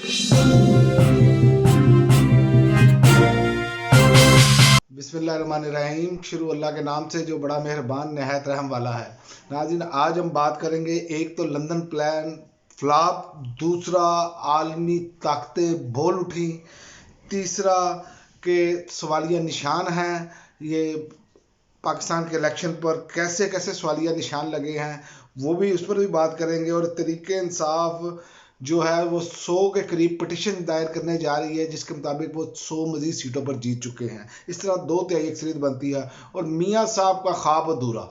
बिस्मिल्लाहिर्रहमानिर्रहीम। शुरू अल्लाह के नाम से जो बड़ा मेहरबान नहायत रहम वाला है। नाज़रीन, आज हम बात करेंगे, एक तो लंदन प्लान फ्लॉप, दूसरा आलमी ताकतें बोल उठी, तीसरा के सवालिया निशान हैं। ये पाकिस्तान के इलेक्शन पर कैसे कैसे सवालिया निशान लगे हैं, वो भी उस पर भी बात करेंगे। और तरीके इंसाफ जो है वो 100 के करीब पटिशन दायर करने जा रही है, जिसके मुताबिक वो 100 मजीद सीटों पर जीत चुके हैं। इस तरह 2/3 अक्सरियत बनती है। और मियाँ साहब का ख्वाब अधूरा,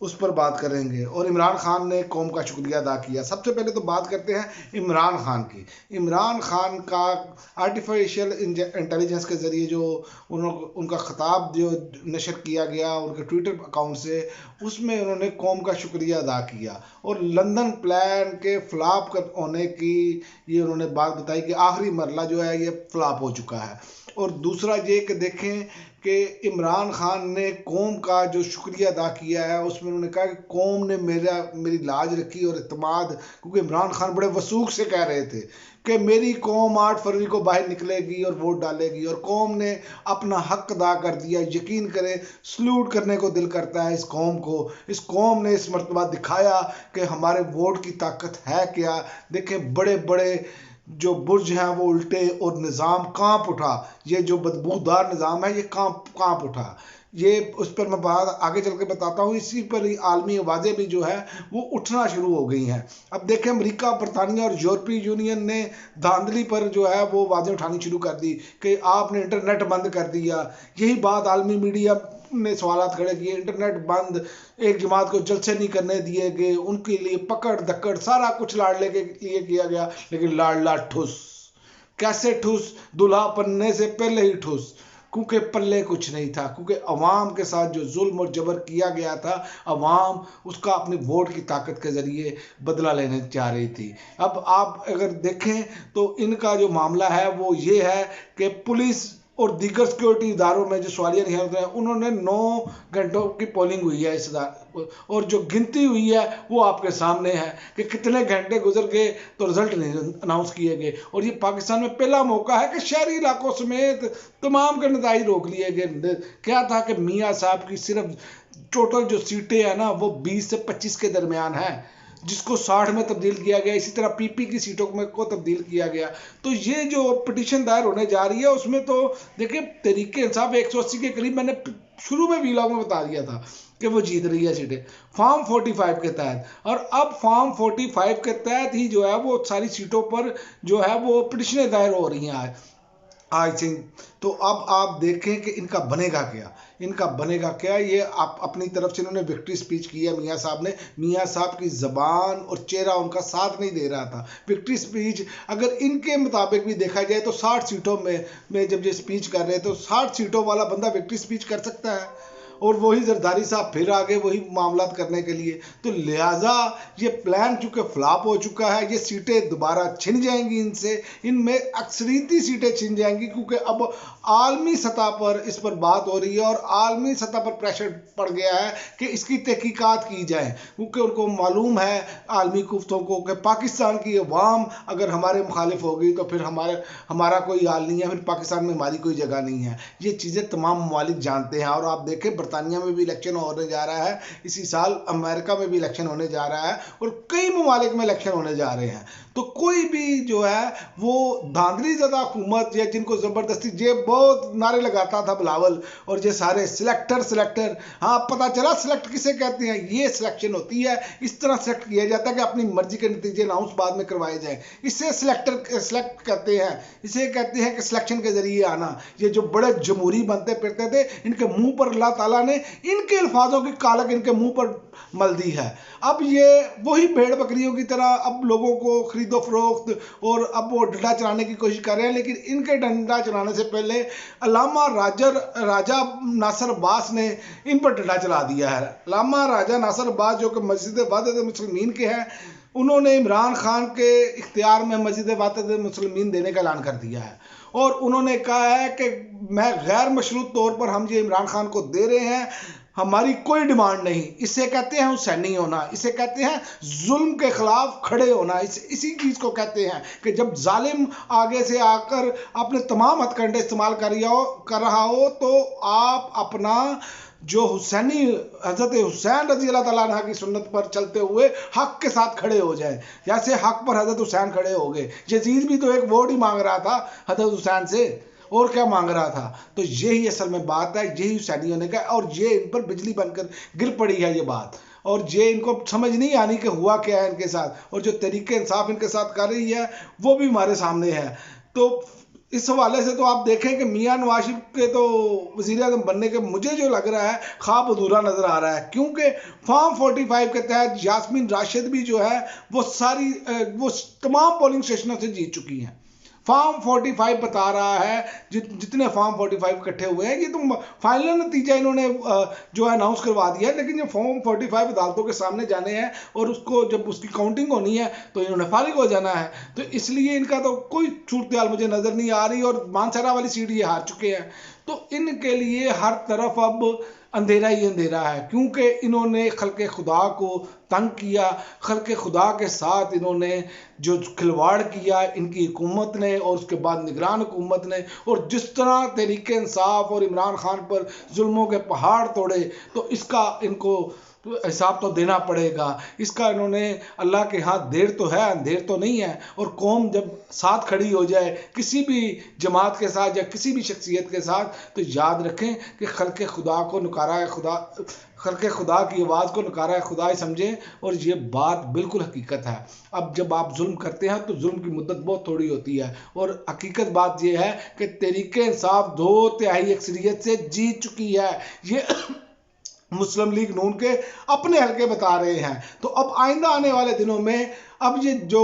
उस पर बात करेंगे। और इमरान खान ने कौम का शुक्रिया अदा किया। सबसे पहले तो बात करते हैं इमरान खान की। इमरान खान का आर्टिफिशियल इंटेलिजेंस के ज़रिए जो उनका ख़िताब जो नशर किया गया उनके ट्विटर अकाउंट से, उसमें उन्होंने कौम का शुक्रिया अदा किया। और लंदन प्लान के फ्लॉप होने की ये उन्होंने बात बताई कि आखिरी मरला जो है ये फ्लॉप हो चुका है। और दूसरा ये कि देखें कि इमरान खान ने कौम का जो शुक्रिया अदा किया है, उसमें उन्होंने कहा कि कौम ने मेरी लाज रखी और इत्मीनान, क्योंकि इमरान खान बड़े वसूख से कह रहे थे कि मेरी कौम 8 फरवरी को बाहर निकलेगी और वोट डालेगी, और कौम ने अपना हक अदा कर दिया। यकीन करें, सल्यूट करने को दिल करता है इस कौम को। इस कौम ने इस मर्तबा दिखाया कि हमारे वोट की ताकत है क्या। देखें, बड़े बड़े जो बुर्ज हैं वो उल्टे और निज़ाम कांप उठा। ये जो बदबूदार निज़ाम है ये कांप उठा। ये उस पर मैं बात आगे चल के बताता हूँ। इसी पर ही आलमी आवाज़ें भी जो है वो उठना शुरू हो गई हैं। अब देखें, अमेरिका, बरतानिया और यूरोपीय यूनियन ने धांधली पर जो है वो आवाज़ें उठानी शुरू कर दी कि आपने इंटरनेट बंद कर दिया। यही बात आलमी मीडिया ने सवालात खड़े किए। इंटरनेट बंद, एक जमात को जलसे नहीं करने दिए गए, उनके लिए पकड़ दकड़ सारा कुछ लाड़ले के लिए किया गया। लेकिन लाड़ला ठुस। कैसे ठुस? दुल्हा बनने से पहले ही ठुस, क्योंकि पल्ले कुछ नहीं था। क्योंकि अवाम के साथ जो जुल्म और जबर किया गया था, अवाम उसका अपनी वोट की ताकत के ज़रिए बदला लेने जा रही थी। अब आप अगर देखें तो इनका जो मामला है वो ये है कि पुलिस और दीगर सिक्योरिटी इदारों में जो सवालिया निशान होते हैं, उन्होंने 9 घंटों की पोलिंग हुई है इस और जो गिनती हुई है वो आपके सामने है कि कितने घंटे गुजर गए तो रिजल्ट नहीं अनाउंस किए गए। और ये पाकिस्तान में पहला मौका है कि शहरी इलाकों समेत तमाम के नतीजे रोक लिए गए। क्या था कि मियाँ साहब की सिर्फ टोटल जो सीटें हैं ना वो 20 से 25 के दरमियान है, जिसको 60 में तब्दील किया गया। इसी तरह पीपी की सीटों में को तब्दील किया गया। तो ये जो पिटीशन दायर होने जा रही है उसमें तो देखिए, तरीके इंसाफ 180 के करीब, मैंने शुरू में वीलॉग में बता दिया था कि वो जीत रही है सीटें फॉर्म 45 के तहत। और अब फॉर्म 45 के तहत ही जो है वो सारी सीटों पर जो है वो पिटीशनें दायर हो रही हैं आई थिंक। तो अब आप देखें कि इनका बनेगा क्या, इनका बनेगा क्या। ये आप अपनी तरफ से इन्होंने विक्ट्री स्पीच की है मियाँ साहब ने। मियाँ साहब की ज़बान और चेहरा उनका साथ नहीं दे रहा था। विक्ट्री स्पीच अगर इनके मुताबिक भी देखा जाए तो 60 सीटों में जब ये स्पीच कर रहे हैं तो 60 सीटों वाला बंदा विक्ट्री स्पीच कर सकता है। और वही जरदारी साहब फिर आगे वही मामला करने के लिए। तो लिहाजा ये प्लान चूँकि फ्लॉप हो चुका है, ये सीटें दोबारा छिन जाएंगी इनसे। इनमें अक्सरियती सीटें छिन जाएंगी, क्योंकि अब आलमी सतह पर इस पर बात हो रही है और आलमी सतह पर प्रेशर पड़ गया है कि इसकी तहकीकात की जाए। क्योंकि उनको मालूम है आलमी कुफ्तों को कि पाकिस्तान की अवाम अगर हमारे मुखालिफ होगी तो फिर हमारा कोई हाल नहीं है, फिर पाकिस्तान में हमारी कोई जगह नहीं है। ये चीज़ें तमाम ममालिक जानते हैं। और आप देखें, बरतानिया में भी इलेक्शन होने जा रहा है इसी साल, अमेरिका में भी इलेक्शन होने जा रहा है और कई ममालिक में इलेक्शन होने जा रहे हैं। तो कोई भी जो है वो धांधली ज़्यादा हुकूमत या जिनको ज़बरदस्ती, ये बहुत नारे लगाता था बिलावल और ये सारे सिलेक्टर, हाँ पता चला सिलेक्ट किसे कहते हैं। ये सिलेक्शन होती है, इस तरह सिलेक्ट किया जाता है कि अपनी मर्जी के नतीजे अनाउंस बाद में करवाए जाएं। इसे सिलेक्ट कहते हैं, इसे कहते हैं कि सिलेक्शन के जरिए आना। ये जो बड़े जमहूरी बनते फिरते थे, इनके मुंह पर अल्लाह ताला ने इनके अल्फाजों की कालक इनके मुंह पर मल दी है। अब ये वही भेड़ बकरियों की तरह अब लोगों को खरीदो फरोख्त और अब वो डंडा चलाने की कोशिश कर रहे हैं। लेकिन इनके डंडा चलाने से पहले अल्लामा राजा नासिर अब्बास ने इन पर डंडा चला दिया है। अल्लामा राजा नासिर अब्बास जो कि मस्जिद वाहिद मुस्लिमीन के हैं, उन्होंने इमरान खान के इख्तियार में मस्जिद वाहिद मुस्लिमीन देने का ऐलान कर दिया है। और उन्होंने कहा है कि मैं गैर मशरूत तौर पर हम ये इमरान खान को दे रहे हैं, हमारी कोई डिमांड नहीं। इसे कहते हैं हुसैनी होना, इसे कहते हैं जुल्म के खिलाफ खड़े होना। इसी चीज़ को कहते हैं कि जब जालिम आगे से आकर अपने तमाम हथकंडे इस्तेमाल कर रहा हो तो आप अपना जो हुसैनी हज़रत हुसैन रजी अल्लाह ताला अन्हा की सुन्नत पर चलते हुए हक के साथ खड़े हो जाए, जैसे हक पर हज़रत हुसैन खड़े हो गए। यजीद भी तो एक वोट ही मांग रहा था हज़रत हुसैन से, और क्या मांग रहा था। तो यही असल में बात है, यही हुसैनी होने का, और ये इन पर बिजली बनकर गिर पड़ी है ये बात, और ये इनको समझ नहीं आनी कि हुआ क्या है इनके साथ, और जो तरीके इंसाफ इनके साथ कर रही है वो भी हमारे सामने है। तो इस हवाले से तो आप देखें कि मियां नवाज शरीफ के तो वज़ीर आज़म बनने के मुझे जो लग रहा है ख्वाब अधूरा नज़र आ रहा है, क्योंकि फॉर्म 45 के तहत यास्मीन राशिद भी जो है वो वो तमाम पोलिंग स्टेशनों से जीत चुकी हैं। फॉर्म 45 बता रहा है, जितने फॉर्म 45 इकट्ठे हुए हैं, ये तो फाइनल नतीजा इन्होंने जो है अनाउंस करवा दिया है, लेकिन ये फॉर्म 45 अदालतों के सामने जाने हैं और उसको जब उसकी काउंटिंग होनी है तो इन्होंने फारिग हो जाना है। तो इसलिए इनका तो कोई सूरत मुझे नज़र नहीं आ रही, और मानसरा वाली सीट ये हार चुके हैं। तो इनके लिए हर तरफ अब अंधेरा ही अंधेरा है, क्योंकि इन्होंने खल्क़े खुदा को तंग किया, खल्क़े खुदा के साथ इन्होंने जो खिलवाड़ किया इनकी हुकूमत ने और उसके बाद निगरान हुकूमत ने, और जिस तरह तहरीक इंसाफ और इमरान खान पर जुल्मों के पहाड़ तोड़े, तो इसका इनको हिसाब तो देना पड़ेगा। इसका इन्होंने अल्लाह के हाथ देर तो है, अंधेर तो नहीं है। और कौम जब साथ खड़ी हो जाए किसी भी जमात के साथ या किसी भी शख्सियत के साथ, तो याद रखें कि खल्क़े खुदा को नकारा है खुदा, खल्क़े खुदा की आवाज़ को नकारा है खुदा ही समझें, और ये बात बिल्कुल हकीकत है। अब जब आप जुल्म करते हैं तो जुल्म की मुद्दत बहुत थोड़ी होती है, और हकीकत बात यह है कि तहरीक इंसाफ 2/3 अक्सरियत से जीत चुकी है। ये मुस्लिम लीग नून के अपने हल्के बता रहे हैं। तो अब आइंदा आने वाले दिनों में अब ये जो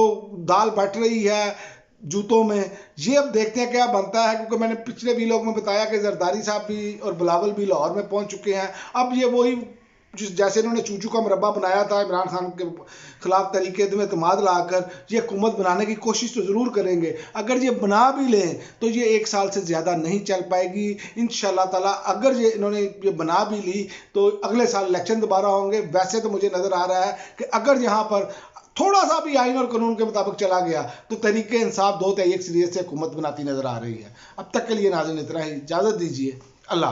दाल बट रही है जूतों में, ये अब देखते हैं क्या बनता है, क्योंकि मैंने पिछले वीलॉग में बताया कि जरदारी साहब भी और बिलावल भी लाहौर में पहुंच चुके हैं। अब ये वही जैसे इन्होंने चूचू का मुरब्बा बनाया था इमरान खान के खिलाफ तरीके में एतमाद लाकर, ये हुकूमत बनाने की कोशिश तो ज़रूर करेंगे। अगर ये बना भी लें तो ये 1 साल से ज़्यादा नहीं चल पाएगी इंशाअल्लाह ताला। अगर ये इन्होंने ये बना भी ली तो अगले साल इलेक्शन दोबारा होंगे। वैसे तो मुझे नज़र आ रहा है कि अगर यहाँ पर थोड़ा सा भी आइन और कानून के मुताबिक चला गया तो तहरीक इंसाफ 2/3 अक्सरियत से हुकूमत बनाती नज़र आ रही है। अब तक के लिए नाज़रीन इतना ही, इजाज़त दीजिए। अल्लाह।